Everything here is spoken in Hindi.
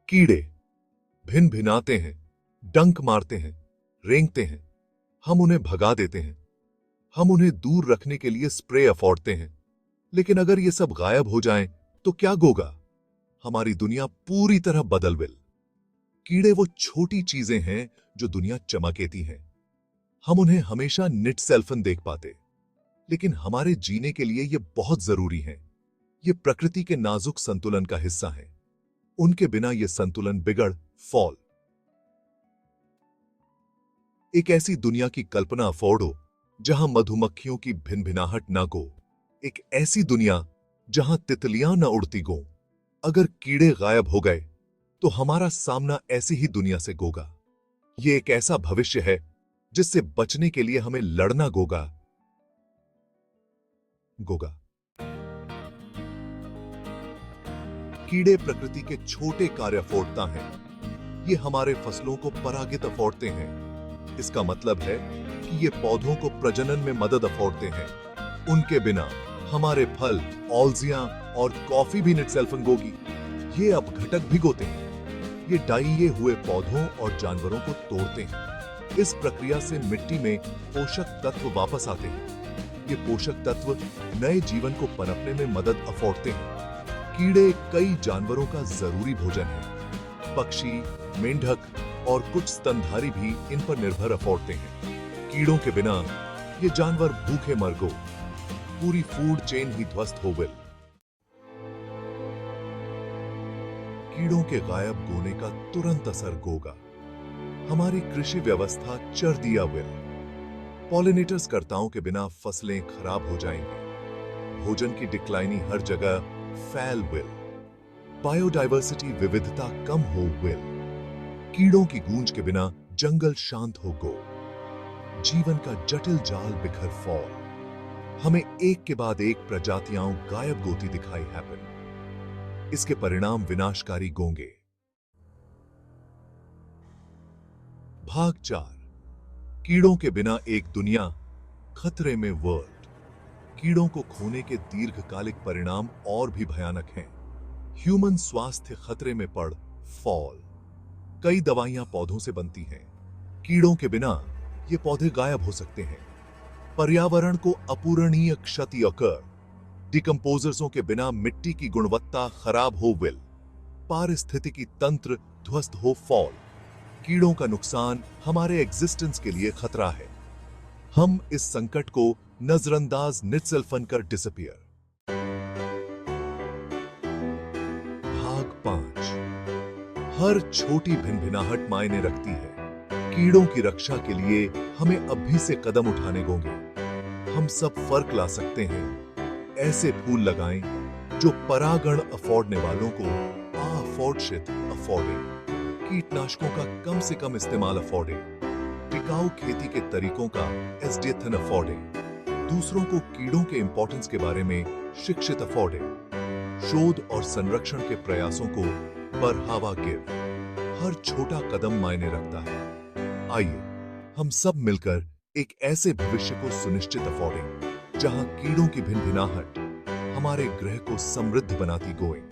कीड़े भिन भिनाते हैं, डंक मारते हैं, रेंगते हैं। हम उन्हें भगा देते हैं। हम उन्हें दूर रखने के लिए स्प्रे अफोर्डते हैं। लेकिन अगर ये सब गायब हो जाएं, तो क्या होगा? हमारी दुनिया पूरी तरह बदल विल। कीड़े वो छोटी चीजें हैं जो दुनिया चमकेती हैं। हम उन्हें हमेशा निट सेल्फन देख पाते, लेकिन हमारे जीने के लिए ये बहुत जरूरी हैं। ये प्रकृति के नाजुक संतुलन का हिस्सा हैं। उनके बिना ये संतुलन बिगड़ फॉल। एक ऐसी दुनिया की कल्पना अफोर्डो जहां मधुमक्खियों की भिनभिनाहट ना गो। एक ऐसी दुनिया जहां तितलियां न उड़ती गो। अगर कीड़े गायब हो गए तो हमारा सामना ऐसी ही दुनिया से गोगा। ये एक ऐसा भविष्य है जिससे बचने के लिए हमें लड़ना गोगा। कीड़े प्रकृति के छोटे कार्य अफोर्डता हैं। ये हमारे फसलों को परागित अफोर्डते हैं। इसका मतलब है कि ये पौधों को प्रजनन में मदद अफोर्डते हैं। उनके बिना हमारे फल, ऑल्जियां और कॉफी भी निट सेल्फन गोगी। ये अब घटक भिगोते हैं। ये डाइए हुए पौधों और जानवरों को तोड़ते हैं। इस प्रक्रिया से मिट्टी में पोषक तत्व वापस आते हैं। ये पोषक तत्व नए जीवन को पनपने में मदद अफोर्डते हैं। कीड़े कई जानवरों का जरूरी भोजन है। पक्षी, मेंढक और कुछ स्तनधारी भी इन पर निर्भर अफोर्डते हैं। कीड़ों के बिना ये जानवर भूखे मर गो। पूरी फूड चेन ही ध्वस्त हो गई। कीड़ों के गायब होने का तुरंत असर होगा। हमारी कृषि व्यवस्था चर दिया विल। पॉलिनेटर्स कर्ताओं के बिना फसलें खराब हो जाएंगी। भोजन की डिक्लाइनी हर जगह फैल विल। बायोडाइवर्सिटी विविधता कम हो विल। कीड़ों की गूंज के बिना जंगल शांत हो गो। जीवन का जटिल जाल बिखर फॉल। हमें एक के बाद एक प्रजातियां गायब गोती दिखाई हैपन। इसके परिणाम विनाशकारी गोंगे। भाग 4। कीड़ों के बिना एक दुनिया खतरे में वर्ल्ड। कीड़ों को खोने के दीर्घकालिक परिणाम और भी भयानक हैं। ह्यूमन स्वास्थ्य खतरे में पड़ फॉल। कई दवाइयां पौधों से बनती हैं। कीड़ों के बिना ये पौधे गायब हो सकते हैं। पर्यावरण को अपूरणीय क्षति अकर। डिकम्पोजर्सों के बिना मिट्टी की गुणवत्ता खराब हो विल। पारिस्थितिकी तंत्र ध्वस्त हो फॉल। कीड़ों का नुकसान हमारे एग्जिस्टेंस के लिए खतरा है। हम इस संकट को नजरअंदाज निट सेल्फन कर डिसअपियर। भाग 5। हर छोटी भिनभिनाहट मायने रखती है। कीड़ों की रक्षा के लिए हमें अभी से कदम उठाने होंगे। हम सब फर्क ला सकते हैं। ऐसे फूल लगाएं जो परागण अफोर्डने वालों को अफोर्डशित अफोर्डे। कीटनाशकों का कम से कम इस्तेमाल अफोर्डे। टिकाऊ खेती के तरीकों का एसडिएथन अफोर्डे। दूसरों को कीड़ों के इंपॉर्टेंस के बारे में शिक्षित अफोर्डे। शोध और संरक्षण के प्रयासों को बढ़ावा गिव। हर छोटा कदम मायने रखता है। आइए हम सब मिलकर एक ऐसे भविष्य को सुनिश्चित अफोर्डें जहां कीड़ों की भिनभिनाहट हमारे ग्रह को समृद्ध बनाती गोएं।